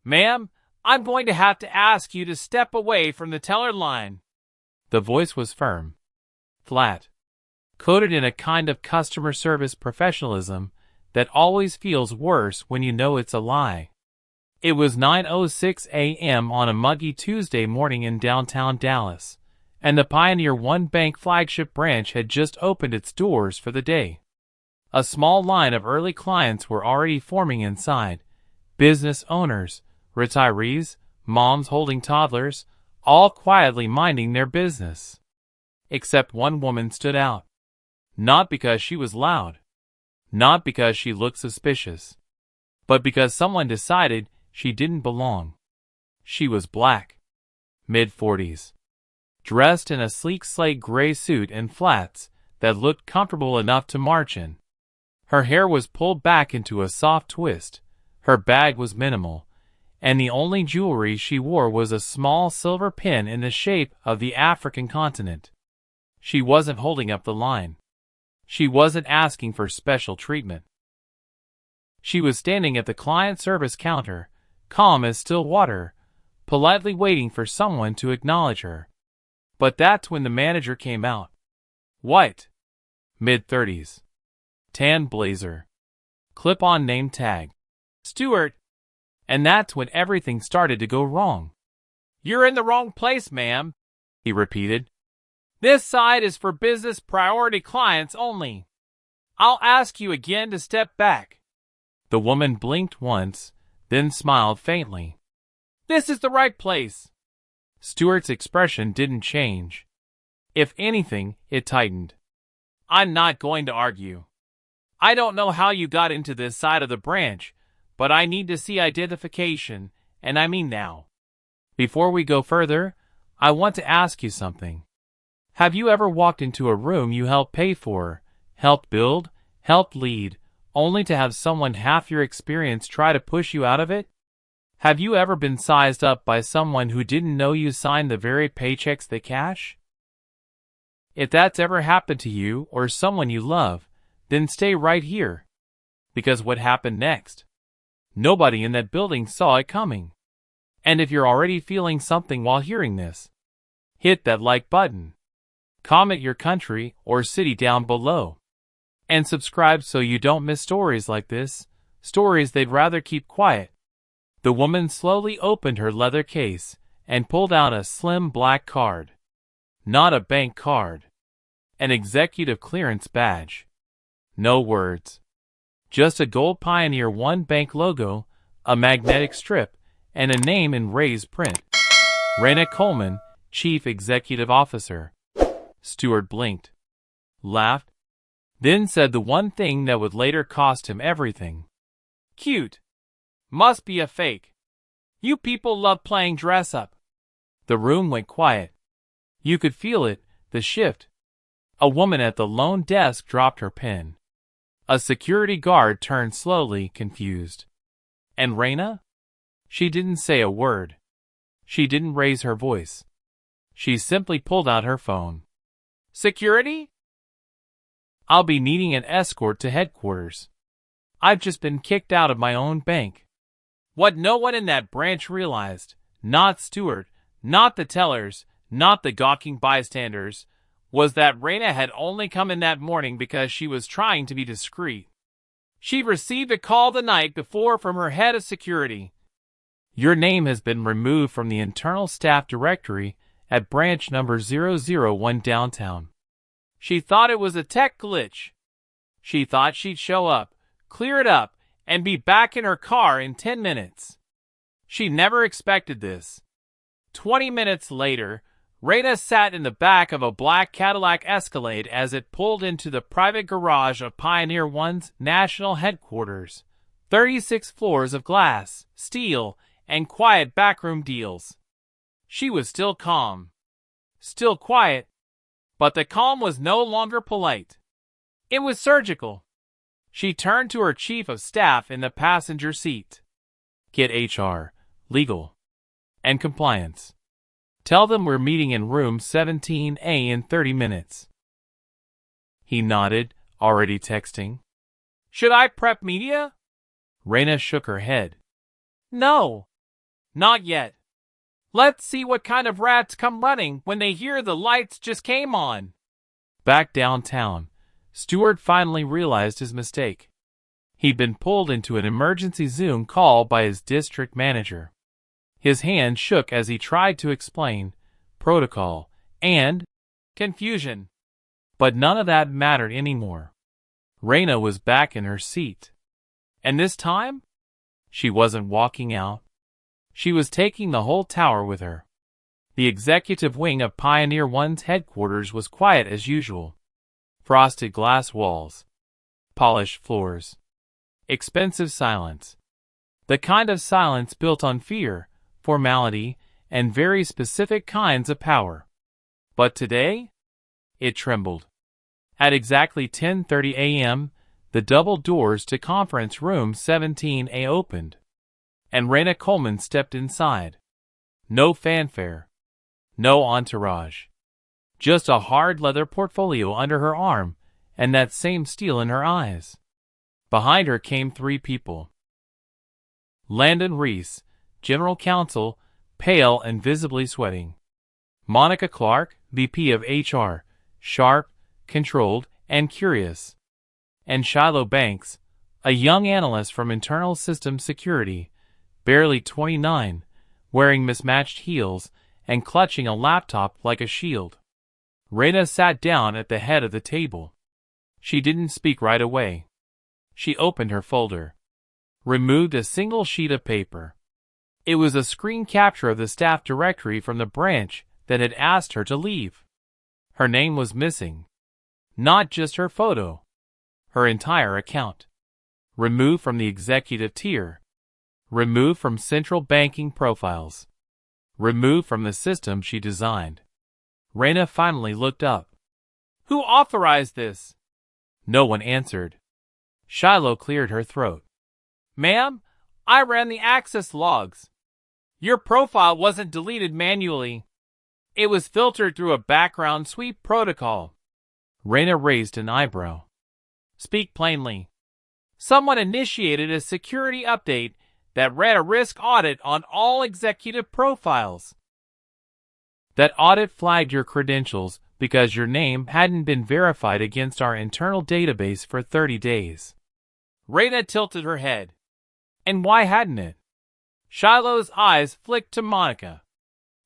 Ma'am, I'm going to have to ask you to step away from the teller line. The voice was firm, flat, coated in a kind of customer service professionalism that always feels worse when you know it's a lie. It was 9:06 a.m. on a muggy Tuesday morning in downtown Dallas, and the Pioneer One Bank flagship branch had just opened its doors for the day. A small line of early clients were already forming inside. Business owners, retirees, moms holding toddlers, all quietly minding their business. Except one woman stood out. Not because she was loud, not because she looked suspicious, but because someone decided she didn't belong. She was black, mid-40s, dressed in a sleek slate gray suit and flats that looked comfortable enough to march in. Her hair was pulled back into a soft twist, her bag was minimal, and the only jewelry she wore was a small silver pin in the shape of the African continent. She wasn't holding up the line. She wasn't asking for special treatment. She was standing at the client service counter, calm as still water, politely waiting for someone to acknowledge her. But that's when the manager came out. White, mid-30s, tan blazer, clip-on name tag, Stewart. And that's when everything started to go wrong. "You're in the wrong place, ma'am," he repeated. "This side is for business priority clients only. I'll ask you again to step back." The woman blinked once, then smiled faintly. "This is the right place." Stewart's expression didn't change. If anything, it tightened. "I'm not going to argue. I don't know how you got into this side of the branch, but I need to see identification, and I mean now. Before we go further, I want to ask you something. Have you ever walked into a room you helped pay for, helped build, helped lead, only to have someone half your experience try to push you out of it? Have you ever been sized up by someone who didn't know you signed the very paychecks they cash? If that's ever happened to you or someone you love, then stay right here. Because what happened next? Nobody in that building saw it coming. And if you're already feeling something while hearing this, hit that like button. Comment your country or city down below. And subscribe so you don't miss stories like this, stories they'd rather keep quiet. The woman slowly opened her leather case and pulled out a slim black card. Not a bank card. An executive clearance badge. No words. Just a gold Pioneer One Bank logo, a magnetic strip, and a name in raised print. Raina Coleman, Chief Executive Officer. Stewart blinked, laughed, then said the one thing that would later cost him everything. "Cute. Must be a fake. You people love playing dress up." The room went quiet. You could feel it, the shift. A woman at the lone desk dropped her pen. A security guard turned slowly, confused. And Raina? She didn't say a word. She didn't raise her voice. She simply pulled out her phone. "Security? I'll be needing an escort to headquarters. I've just been kicked out of my own bank." What no one in that branch realized, not Stewart, not the tellers, not the gawking bystanders, was that Raina had only come in that morning because she was trying to be discreet. She received a call the night before from her head of security. "Your name has been removed from the internal staff directory at branch number 001 downtown." She thought it was a tech glitch. She thought she'd show up, clear it up, and be back in her car in 10 minutes. She never expected this. 20 minutes later, Raina sat in the back of a black Cadillac Escalade as it pulled into the private garage of Pioneer One's national headquarters. 36 floors of glass, steel, and quiet backroom deals. She was still calm. Still quiet. But the calm was no longer polite. It was surgical. She turned to her chief of staff in the passenger seat. "Get HR, legal, and compliance. Tell them we're meeting in room 17A in 30 minutes. He nodded, already texting. "Should I prep media?" Raina shook her head. "No. Not yet. Let's see what kind of rats come running when they hear the lights just came on. Back downtown, Stewart finally realized his mistake. He'd been pulled into an emergency Zoom call by his district manager. His hand shook as he tried to explain protocol and confusion. But none of that mattered anymore. Raina was back in her seat. And this time, she wasn't walking out. She was taking the whole tower with her. The executive wing of Pioneer One's headquarters was quiet as usual. Frosted glass walls, polished floors, expensive silence. The kind of silence built on fear, formality, and very specific kinds of power. But today, it trembled. At exactly 10:30 a.m., the double doors to conference room 17A opened, and Raina Coleman stepped inside. No fanfare, no entourage. Just a hard leather portfolio under her arm and that same steel in her eyes. Behind her came three people. Landon Reese, General Counsel, pale and visibly sweating. Monica Clark, VP of HR, sharp, controlled, and curious. And Shiloh Banks, a young analyst from Internal Systems Security, barely 29, wearing mismatched heels and clutching a laptop like a shield. Raina sat down at the head of the table. She didn't speak right away. She opened her folder, removed a single sheet of paper. It was a screen capture of the staff directory from the branch that had asked her to leave. Her name was missing. Not just her photo. Her entire account. Removed from the executive tier. Removed from central banking profiles. Removed from the system she designed. Raina finally looked up. Who authorized this? No one answered. Shiloh cleared her throat. Ma'am, I ran the access logs. Your profile wasn't deleted manually. It was filtered through a background sweep protocol. Raina raised an eyebrow. Speak plainly. Someone initiated a security update that ran a risk audit on all executive profiles. That audit flagged your credentials because your name hadn't been verified against our internal database for 30 days. Raina tilted her head. And why hadn't it? Shiloh's eyes flicked to Monica.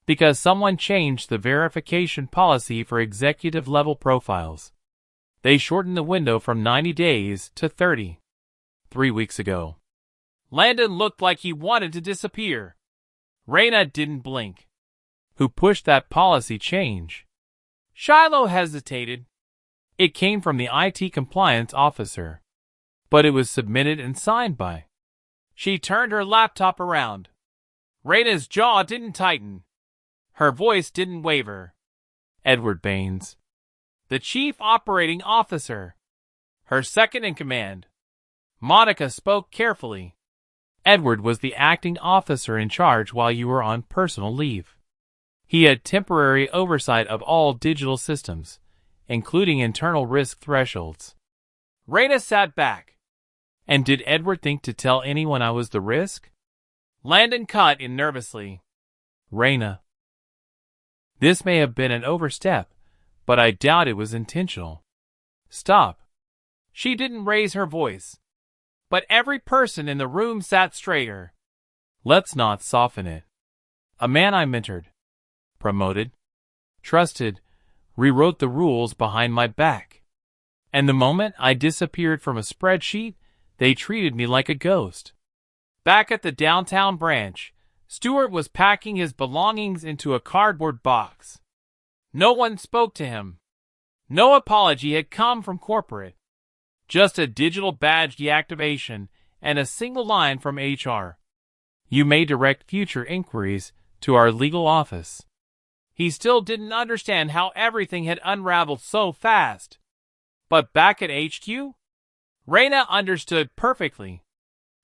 Because someone changed the verification policy for executive-level profiles. They shortened the window from 90 days to 30. 3 weeks ago. Landon looked like he wanted to disappear. Raina didn't blink. Who pushed that policy change? Shiloh hesitated. It came from the IT compliance officer. But it was submitted and signed by. She turned her laptop around. Raina's jaw didn't tighten. Her voice didn't waver. Edward Baines. The chief operating officer. Her second in command. Monica spoke carefully. Edward was the acting officer in charge while you were on personal leave. He had temporary oversight of all digital systems, including internal risk thresholds. Raina sat back. And did Edward think to tell anyone I was the risk? Landon cut in nervously. Raina. This may have been an overstep, but I doubt it was intentional. Stop. She didn't raise her voice. But every person in the room sat straighter. Let's not soften it. A man I mentored, promoted, trusted, rewrote the rules behind my back. And the moment I disappeared from a spreadsheet, they treated me like a ghost. Back at the downtown branch, Stewart was packing his belongings into a cardboard box. No one spoke to him. No apology had come from corporate. Just a digital badge deactivation and a single line from HR. You may direct future inquiries to our legal office. He still didn't understand how everything had unraveled so fast. But back at HQ, Raina understood perfectly.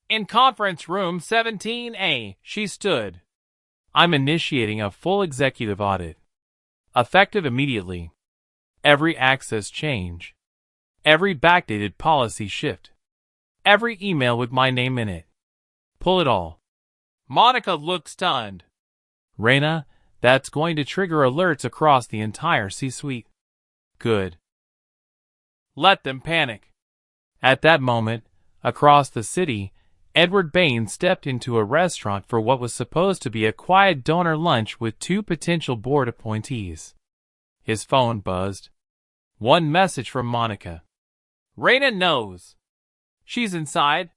In conference room 17A, she stood. I'm initiating a full executive audit. Effective immediately. Every access change. Every backdated policy shift. Every email with my name in it. Pull it all. Monica looked stunned. Reyna, that's going to trigger alerts across the entire C-suite. Good. Let them panic. At that moment, across the city, Edward Bain stepped into a restaurant for what was supposed to be a quiet donor lunch with two potential board appointees. His phone buzzed. One message from Monica. Reyna knows. She's inside.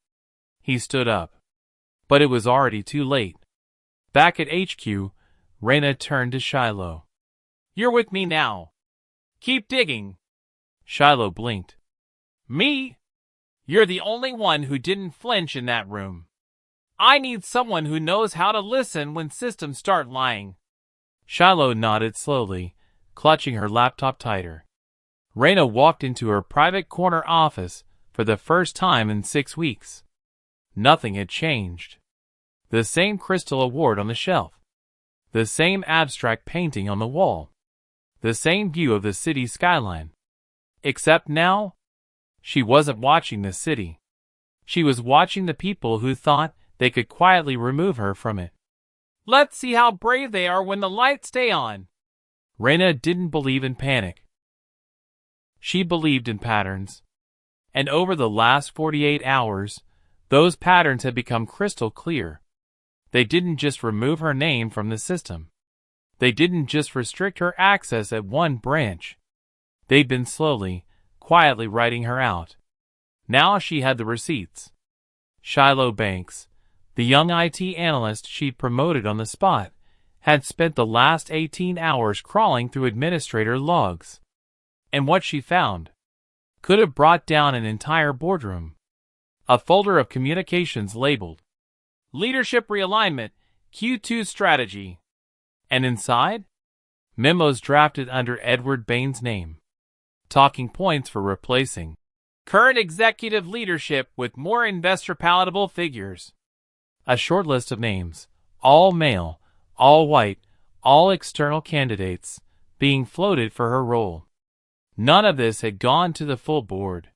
He stood up. But it was already too late. Back at HQ, Reyna turned to Shiloh. You're with me now. Keep digging. Shiloh blinked. Me? You're the only one who didn't flinch in that room. I need someone who knows how to listen when systems start lying. Shiloh nodded slowly, clutching her laptop tighter. Reyna walked into her private corner office for the first time in 6 weeks. Nothing had changed. The same crystal award on the shelf. The same abstract painting on the wall. The same view of the city skyline. Except now, she wasn't watching the city. She was watching the people who thought they could quietly remove her from it. Let's see how brave they are when the lights stay on. Reyna didn't believe in panic. She believed in patterns. And over the last 48 hours, those patterns had become crystal clear. They didn't just remove her name from the system. They didn't just restrict her access at one branch. They'd been slowly, quietly writing her out. Now she had the receipts. Shiloh Banks, the young IT analyst she'd promoted on the spot, had spent the last 18 hours crawling through administrator logs. And what she found could have brought down an entire boardroom. A folder of communications labeled Leadership Realignment, Q2 Strategy. And inside, memos drafted under Edward Bain's name. Talking points for replacing current executive leadership with more investor-palatable figures. A short list of names, all male, all white, all external candidates, being floated for her role. None of this had gone to the full board.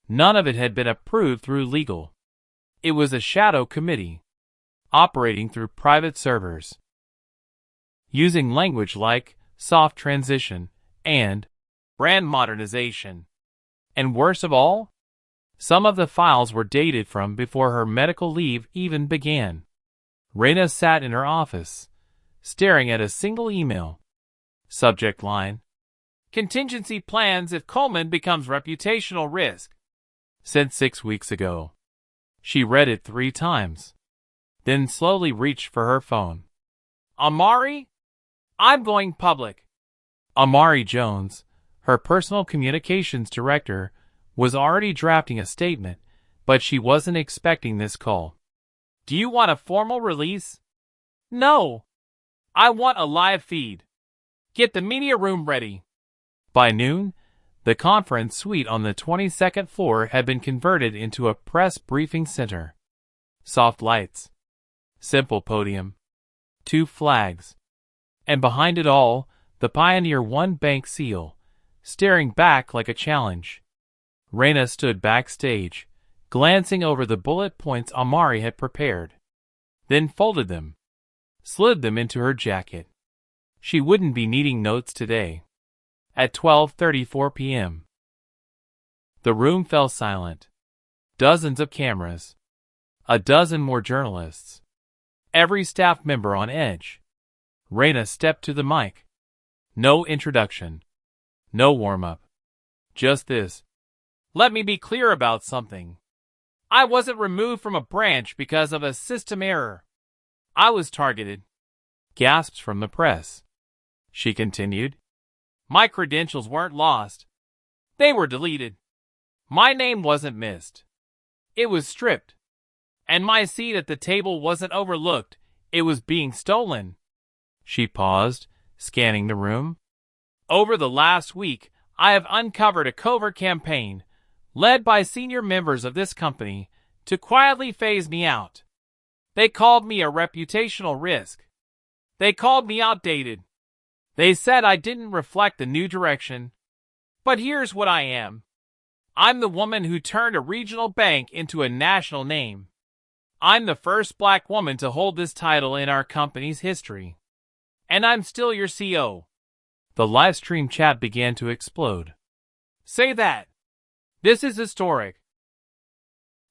None of it had been approved through legal. It was a shadow committee, operating through private servers, using language like soft transition and brand modernization. And worst of all, some of the files were dated from before her medical leave even began. Reyna sat in her office, staring at a single email. Subject line: Contingency plans if Coleman becomes reputational risk. Sent 6 weeks ago. She read it 3 times, then slowly reached for her phone. Amari? I'm going public. Amari Jones, her personal communications director, was already drafting a statement, but she wasn't expecting this call. Do you want a formal release? No. I want a live feed. Get the media room ready. By noon, the conference suite on the 22nd floor had been converted into a press briefing center. Soft lights. Simple podium. 2 flags. And behind it all, the Pioneer One Bank seal, staring back like a challenge. Reyna stood backstage, glancing over the bullet points Amari had prepared. Then folded them. Slid them into her jacket. She wouldn't be needing notes today. At 12:34 p.m. The room fell silent. Dozens of cameras. A dozen more journalists. Every staff member on edge. Reyna stepped to the mic. No introduction. No warm-up. Just this. Let me be clear about something. I wasn't removed from a branch because of a system error. I was targeted. Gasps from the press. She continued. My credentials weren't lost. They were deleted. My name wasn't missed. It was stripped. And my seat at the table wasn't overlooked. It was being stolen. She paused, scanning the room. Over the last week, I have uncovered a covert campaign, led by senior members of this company, to quietly phase me out. They called me a reputational risk. They called me outdated. They said I didn't reflect the new direction. But here's what I am. I'm the woman who turned a regional bank into a national name. I'm the first black woman to hold this title in our company's history. And I'm still your CO. The live stream chat began to explode. Say that. This is historic.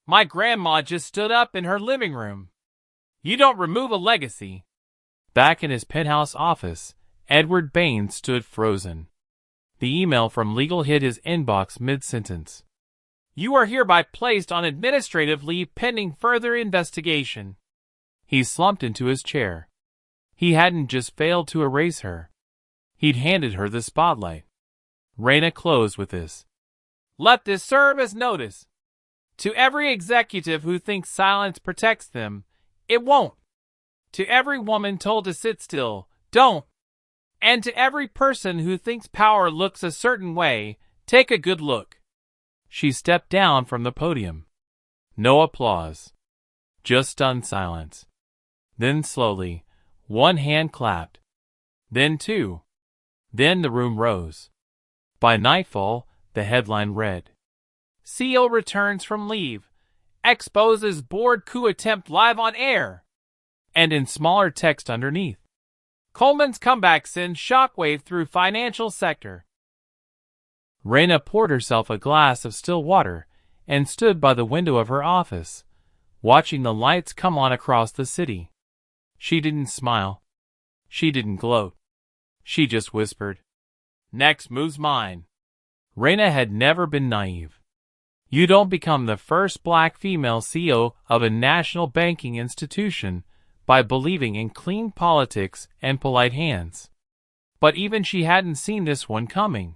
My grandma just stood up in her living room. You don't remove a legacy. Back in his penthouse office, Edward Baines stood frozen. The email from legal hit his inbox mid-sentence. You are hereby placed on administrative leave pending further investigation. He slumped into his chair. He hadn't just failed to erase her. He'd handed her the spotlight. Raina closed with this. Let this serve as notice. To every executive who thinks silence protects them, it won't. To every woman told to sit still, don't. And to every person who thinks power looks a certain way, take a good look. She stepped down from the podium. No applause. Just stunned silence. Then slowly, one hand clapped. Then two. Then the room rose. By nightfall, the headline read, CEO returns from leave, exposes board coup attempt live on air. And in smaller text underneath, Coleman's comeback sends shockwave through financial sector. Raina poured herself a glass of still water and stood by the window of her office, watching the lights come on across the city. She didn't smile. She didn't gloat. She just whispered, Next move's mine. Raina had never been naive. You don't become the first black female CEO of a national banking institution by believing in clean politics and polite hands. But even she hadn't seen this one coming.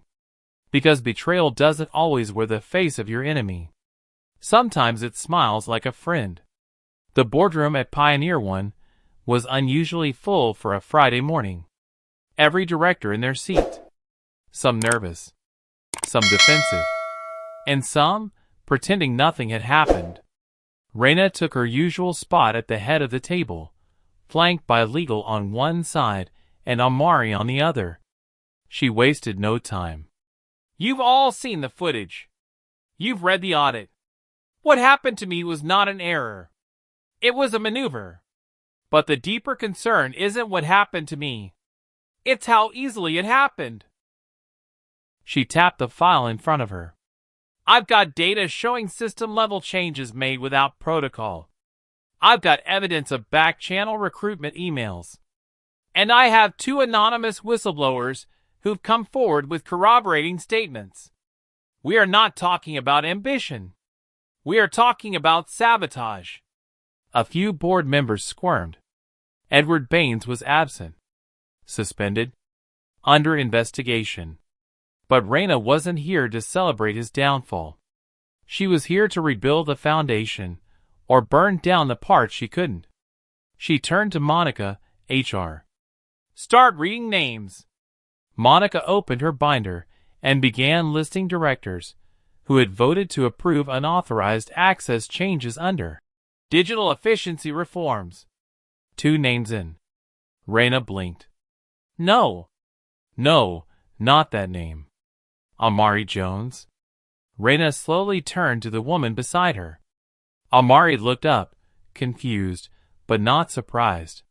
Because betrayal doesn't always wear the face of your enemy. Sometimes it smiles like a friend. The boardroom at Pioneer One was unusually full for a Friday morning. Every director in their seat. Some nervous. Some defensive. And some pretending nothing had happened. Raina took her usual spot at the head of the table, flanked by Legal on one side and Amari on the other. She wasted no time. You've all seen the footage. You've read the audit. What happened to me was not an error. It was a maneuver. But the deeper concern isn't what happened to me. It's how easily it happened. She tapped the file in front of her. I've got data showing system-level changes made without protocol. I've got evidence of back-channel recruitment emails. And I have 2 anonymous whistleblowers who've come forward with corroborating statements. We are not talking about ambition. We are talking about sabotage. A few board members squirmed. Edward Baines was absent. Suspended. Under investigation. But Raina wasn't here to celebrate his downfall. She was here to rebuild the foundation, or burn down the parts she couldn't. She turned to Monica, HR. Start reading names. Monica opened her binder and began listing directors who had voted to approve unauthorized access changes under digital efficiency reforms. 2 names in. Raina blinked. No, not that name. Amari Jones? Raina slowly turned to the woman beside her. Amari looked up, confused, but not surprised.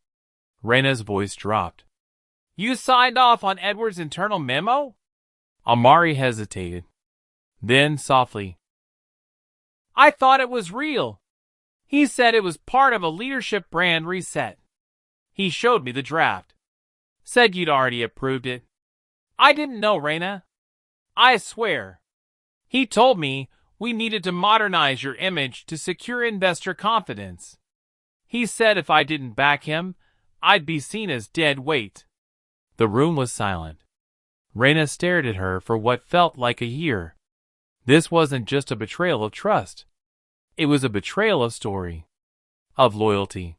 Raina's voice dropped. You signed off on Edward's internal memo? Amari hesitated. Then, softly, I thought it was real. He said it was part of a leadership brand reset. He showed me the draft. Said you'd already approved it. I didn't know, Raina. I swear. He told me we needed to modernize your image to secure investor confidence. He said if I didn't back him, I'd be seen as dead weight. The room was silent. Raina stared at her for what felt like a year. This wasn't just a betrayal of trust. It was a betrayal of story. Of loyalty.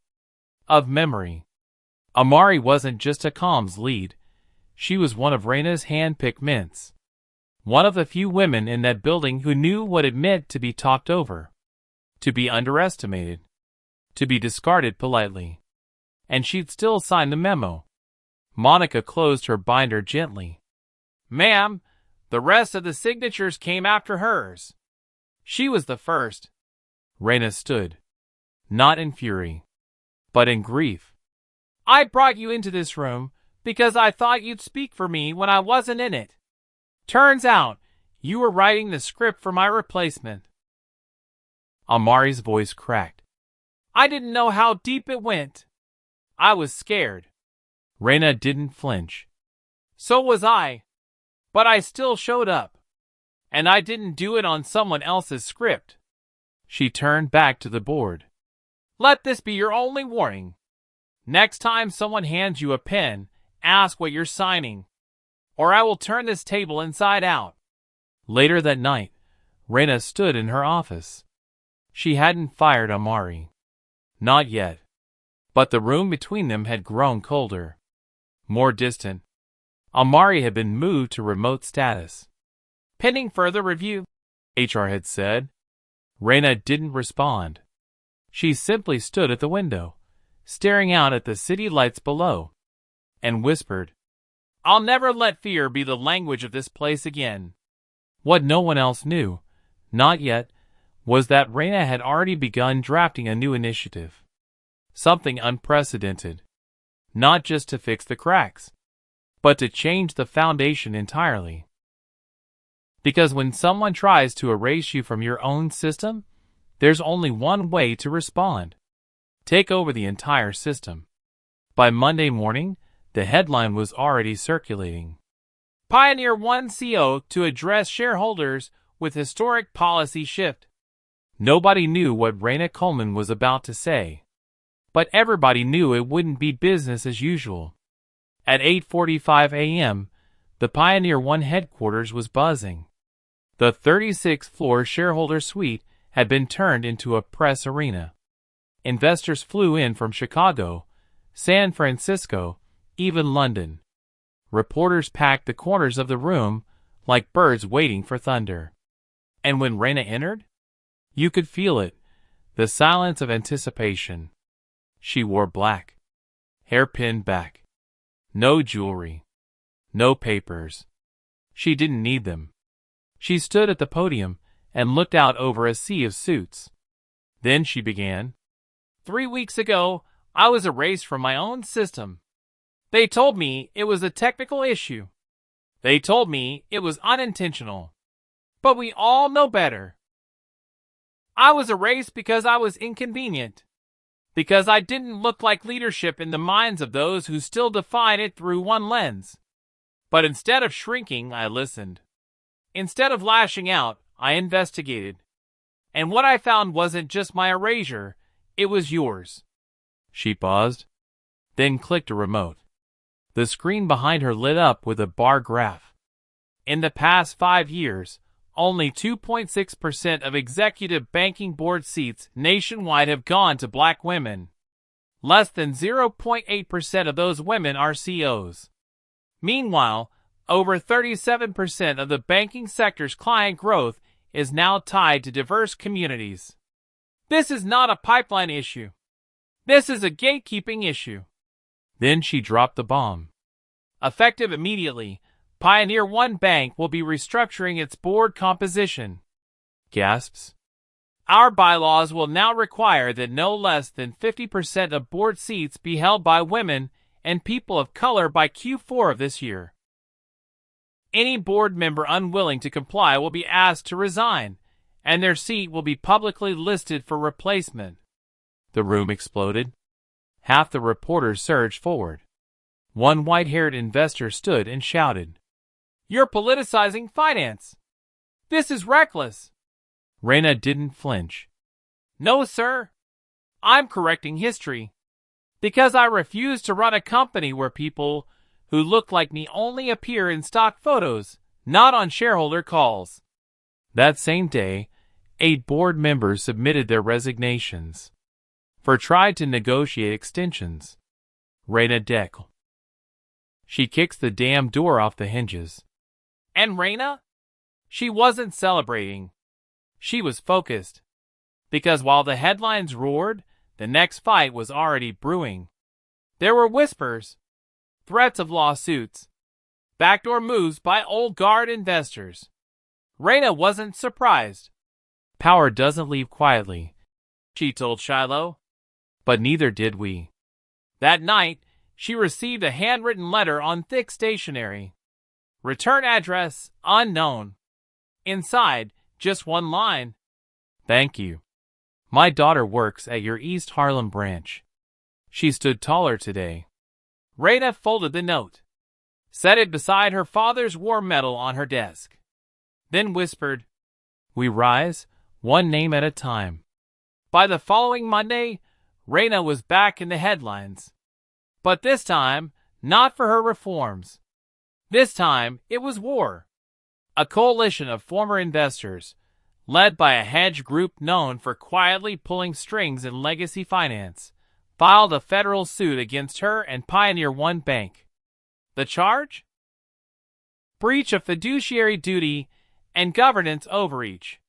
Of memory. Amari wasn't just a comms lead. She was one of Raina's hand-picked mints. One of the few women in that building who knew what it meant to be talked over. To be underestimated. To be discarded politely. And she'd still sign the memo. Monica closed her binder gently. Ma'am, the rest of the signatures came after hers. She was the first. Raina stood. not in fury, but in grief. I brought you into this room because I thought you'd speak for me when I wasn't in it. Turns out, you were writing the script for my replacement. Amari's voice cracked. I didn't know how deep it went. I was scared. Reyna didn't flinch. So was I. But I still showed up. And I didn't do it on someone else's script. She turned back to the board. Let this be your only warning. Next time someone hands you a pen, ask what you're signing, or I will turn this table inside out. Later that night, Reyna stood in her office. She hadn't fired Amari. Not yet. But the room between them had grown colder. More distant. Amari had been moved to remote status. Pending further review, HR had said. Reyna didn't respond. She simply stood at the window, staring out at the city lights below, and whispered, I'll never let fear be the language of this place again. What no one else knew, not yet, was that Reyna had already begun drafting a new initiative. Something unprecedented. Not just to fix the cracks, but to change the foundation entirely. Because when someone tries to erase you from your own system, there's only one way to respond. Take over the entire system. By Monday morning, the headline was already circulating. Pioneer One CO to address shareholders with historic policy shift. Nobody knew what Reyna Coleman was about to say. But everybody knew it wouldn't be business as usual. At 8:45 a.m., the Pioneer One headquarters was buzzing. The 36th floor shareholder suite had been turned into a press arena. Investors flew in from Chicago, San Francisco, even London. Reporters packed the corners of the room like birds waiting for thunder. And when Reyna entered, you could feel it, the silence of anticipation. She wore black, hair pinned back. No jewelry. No papers. She didn't need them. She stood at the podium and looked out over a sea of suits. Then she began. 3 weeks ago, I was erased from my own system. They told me it was a technical issue. They told me it was unintentional. But we all know better. I was erased because I was inconvenient. Because I didn't look like leadership in the minds of those who still define it through one lens. But instead of shrinking, I listened. Instead of lashing out, I investigated. And what I found wasn't just my erasure, it was yours. She paused, then clicked a remote. The screen behind her lit up with a bar graph. In the past 5 years, only 2.6% of executive banking board seats nationwide have gone to black women. Less than 0.8% of those women are CEOs. Meanwhile, over 37% of the banking sector's client growth is now tied to diverse communities. This is not a pipeline issue. This is a gatekeeping issue. Then she dropped the bomb. Effective immediately, Pioneer One Bank will be restructuring its board composition. Gasps. Our bylaws will now require that no less than 50% of board seats be held by women and people of color by Q4 of this year. Any board member unwilling to comply will be asked to resign, and their seat will be publicly listed for replacement. The room exploded. Half the reporters surged forward. One white-haired investor stood and shouted, You're politicizing finance. This is reckless. Reyna didn't flinch. No, sir. I'm correcting history. Because I refuse to run a company where people who look like me only appear in stock photos, not on shareholder calls. That same day, 8 board members submitted their resignations. For tried to negotiate extensions. Reyna Deckel. She kicks the damn door off the hinges. And Reyna? She wasn't celebrating. She was focused. Because while the headlines roared, the next fight was already brewing. There were whispers, threats of lawsuits, backdoor moves by old guard investors. Reyna wasn't surprised. Power doesn't leave quietly, she told Shiloh. But neither did we. That night, she received a handwritten letter on thick stationery. Return address unknown. Inside, just one line. Thank you. My daughter works at your East Harlem branch. She stood taller today. Raina folded the note, set it beside her father's war medal on her desk, then whispered, "We rise, one name at a time." By the following Monday, Raina was back in the headlines. But this time, not for her reforms. This time, it was war. A coalition of former investors, led by a hedge group known for quietly pulling strings in legacy finance, filed a federal suit against her and Pioneer One Bank. The charge? Breach of fiduciary duty and governance overreach.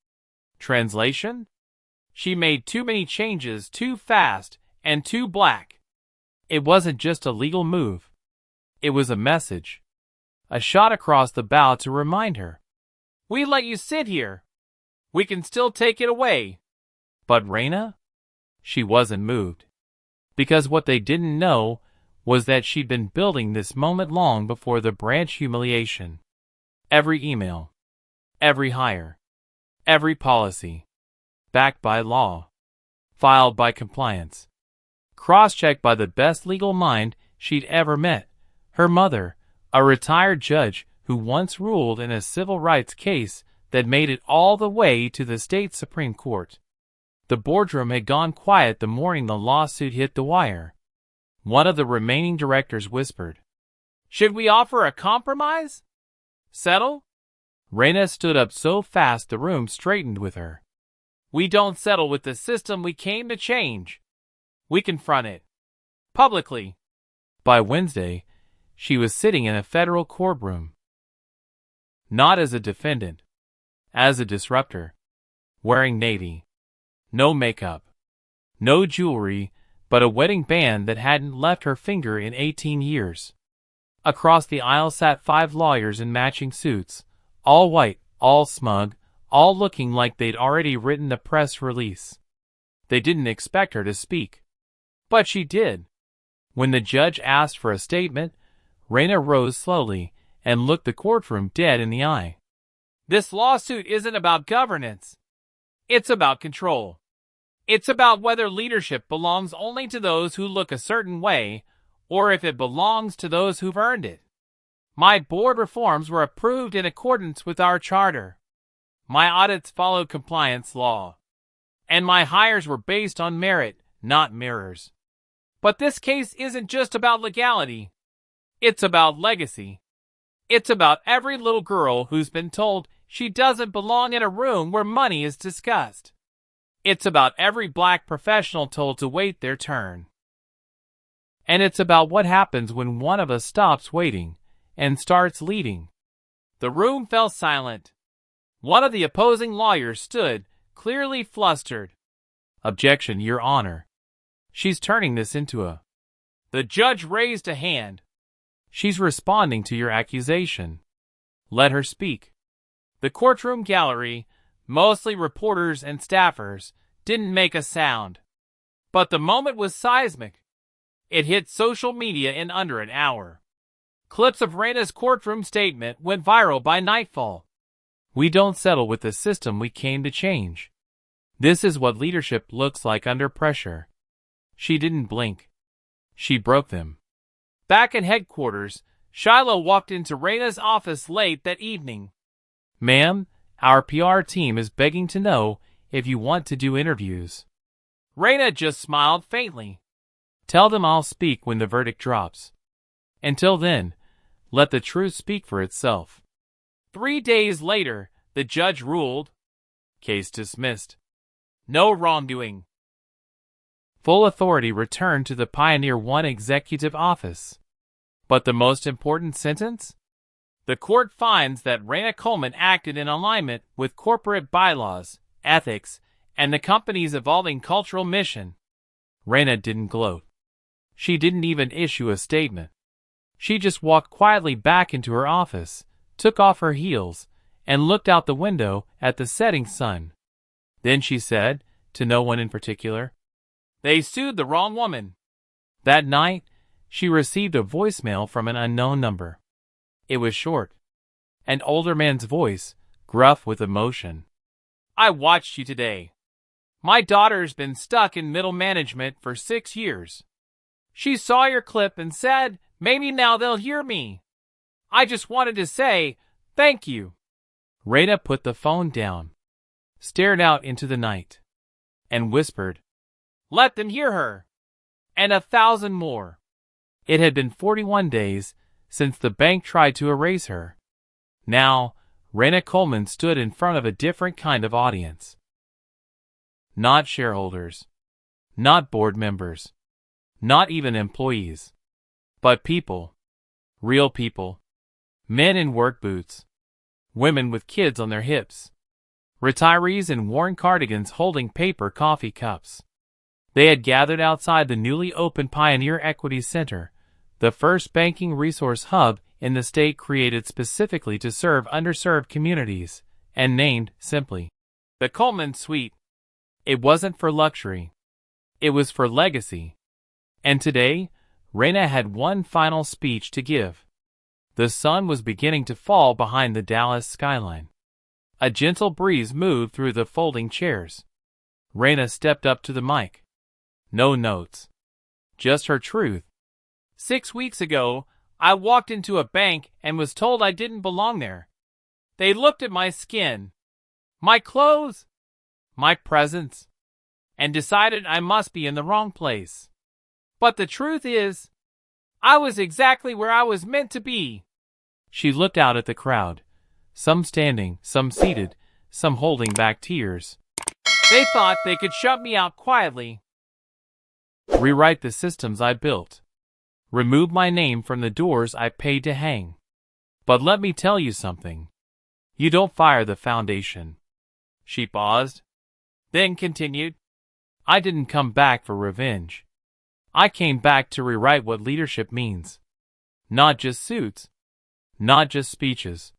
Translation? She made too many changes too fast and too black. It wasn't just a legal move. It was a message. A shot across the bow to remind her. We let you sit here. We can still take it away. But Raina? She wasn't moved. Because what they didn't know was that she'd been building this moment long before the branch humiliation. Every email, every hire, every policy, backed by law, filed by compliance, cross-checked by the best legal mind she'd ever met, her mother, a retired judge who once ruled in a civil rights case that made it all the way to the state Supreme Court. The boardroom had gone quiet the morning the lawsuit hit the wire. One of the remaining directors whispered, "Should we offer a compromise? Settle?" Raina stood up so fast the room straightened with her. We don't settle with the system we came to change. We confront it. Publicly. By Wednesday, she was sitting in a federal courtroom. Not as a defendant. As a disruptor. Wearing navy. No makeup. No jewelry, but a wedding band that hadn't left her finger in 18 years. Across the aisle sat 5 lawyers in matching suits, all white, all smug, all looking like they'd already written the press release. They didn't expect her to speak. But she did. When the judge asked for a statement, Raina rose slowly and looked the courtroom dead in the eye. This lawsuit isn't about governance. It's about control. It's about whether leadership belongs only to those who look a certain way, or if it belongs to those who've earned it. My board reforms were approved in accordance with our charter. My audits followed compliance law. And my hires were based on merit, not mirrors. But this case isn't just about legality. It's about legacy. It's about every little girl who's been told she doesn't belong in a room where money is discussed. It's about every black professional told to wait their turn. And it's about what happens when one of us stops waiting and starts leading. The room fell silent. One of the opposing lawyers stood, clearly flustered. Objection, Your Honor. She's turning this into a... The judge raised a hand. She's responding to your accusation. Let her speak. The courtroom gallery, mostly reporters and staffers, didn't make a sound. But the moment was seismic. It hit social media in under an hour. Clips of Raina's courtroom statement went viral by nightfall. We don't settle with the system we came to change. This is what leadership looks like under pressure. She didn't blink. She broke them. Back at headquarters, Shiloh walked into Raina's office late that evening. Ma'am, our PR team is begging to know if you want to do interviews. Raina just smiled faintly. Tell them I'll speak when the verdict drops. Until then, let the truth speak for itself. 3 days later, the judge ruled. Case dismissed. No wrongdoing. Full authority returned to the Pioneer One executive office. But the most important sentence? The court finds that Raina Coleman acted in alignment with corporate bylaws, ethics, and the company's evolving cultural mission. Raina didn't gloat. She didn't even issue a statement. She just walked quietly back into her office, took off her heels, and looked out the window at the setting sun. Then she said, to no one in particular, They sued the wrong woman. That night, she received a voicemail from an unknown number. It was short. An older man's voice, gruff with emotion. I watched you today. My daughter's been stuck in middle management for 6 years. She saw your clip and said, maybe now they'll hear me. I just wanted to say, thank you. Raina put the phone down, stared out into the night, and whispered, let them hear her. And 1,000 more. It had been 41 days since the bank tried to erase her. Now, Raina Coleman stood in front of a different kind of audience. Not shareholders, not board members, not even employees, but people, real people, men in work boots, women with kids on their hips, retirees in worn cardigans holding paper coffee cups. They had gathered outside the newly opened Pioneer Equity Center, the first banking resource hub in the state created specifically to serve underserved communities, and named, simply, the Coleman Suite. It wasn't for luxury. It was for legacy. And today, Raina had one final speech to give. The sun was beginning to fall behind the Dallas skyline. A gentle breeze moved through the folding chairs. Raina stepped up to the mic. No notes. Just her truth. 6 weeks ago, I walked into a bank and was told I didn't belong there. They looked at my skin, my clothes, my presence, and decided I must be in the wrong place. But the truth is, I was exactly where I was meant to be. She looked out at the crowd, some standing, some seated, some holding back tears. They thought they could shut me out quietly. Rewrite the systems I built. Remove my name from the doors I paid to hang. But let me tell you something. You don't fire the foundation. She paused, then continued. I didn't come back for revenge. I came back to rewrite what leadership means. Not just suits. Not just speeches.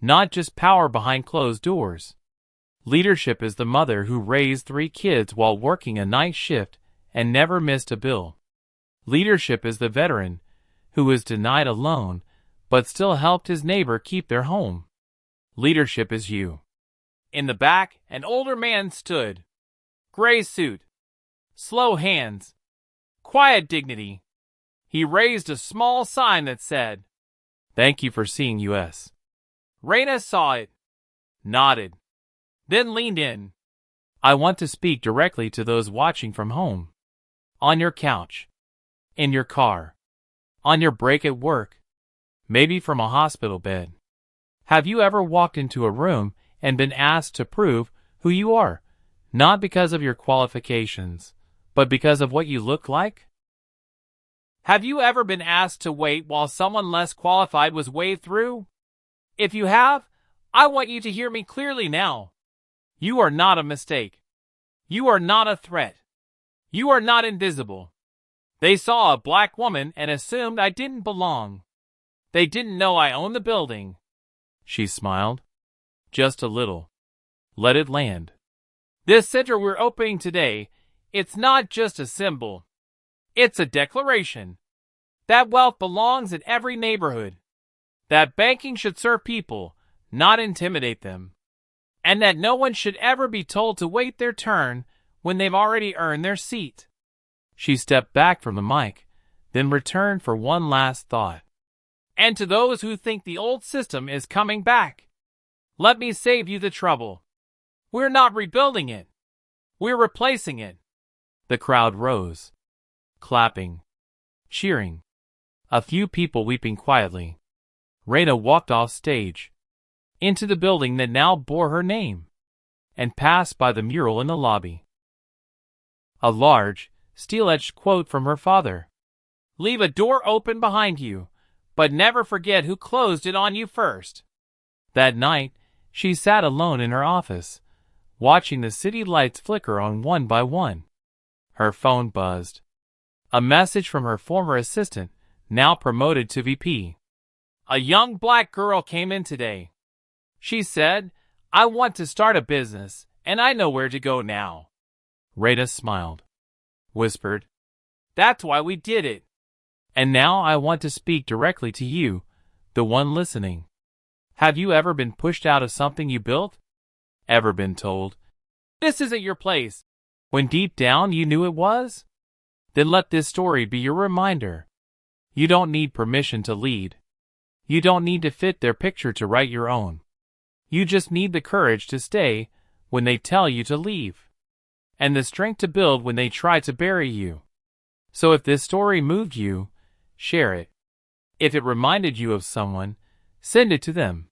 Not just power behind closed doors. Leadership is the mother who raised 3 kids while working a night shift and never missed a bill. Leadership is the veteran who was denied a loan but still helped his neighbor keep their home. Leadership is you. In the back, an older man stood. Gray suit. Slow hands. Quiet dignity. He raised a small sign that said, Thank you for seeing us. Raina saw it, nodded, then leaned in. I want to speak directly to those watching from home. On your couch. In your car. On your break at work. Maybe from a hospital bed. Have you ever walked into a room and been asked to prove who you are, not because of your qualifications, but because of what you look like? Have you ever been asked to wait while someone less qualified was waved through? If you have, I want you to hear me clearly now. You are not a mistake. You are not a threat. You are not invisible. They saw a black woman and assumed I didn't belong. They didn't know I owned the building. She smiled. Just a little. Let it land. This center we're opening today, it's not just a symbol. It's a declaration. That wealth belongs in every neighborhood. That banking should serve people, not intimidate them. And that no one should ever be told to wait their turn when they've already earned their seat. She stepped back from the mic, then returned for one last thought. And to those who think the old system is coming back, let me save you the trouble. We're not rebuilding it. We're replacing it. The crowd rose, clapping, cheering, a few people weeping quietly. Raina walked off stage, into the building that now bore her name, and passed by the mural in the lobby. A large, steel-edged quote from her father. Leave a door open behind you, but never forget who closed it on you first. That night, she sat alone in her office, watching the city lights flicker on one by one. Her phone buzzed. A message from her former assistant, now promoted to VP. A young black girl came in today. She said, I want to start a business, and I know where to go now. Raina smiled. whispered. That's why we did it. And now I want to speak directly to you, the one listening. Have you ever been pushed out of something you built? Ever been told, this isn't your place, when deep down you knew it was? Then let this story be your reminder. You don't need permission to lead. You don't need to fit their picture to write your own. You just need the courage to stay when they tell you to leave, and the strength to build when they try to bury you. So if this story moved you, share it. If it reminded you of someone, send it to them.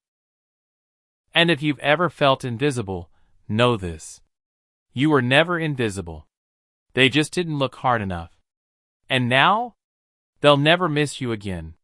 And if you've ever felt invisible, know this. You were never invisible. They just didn't look hard enough. And now, they'll never miss you again.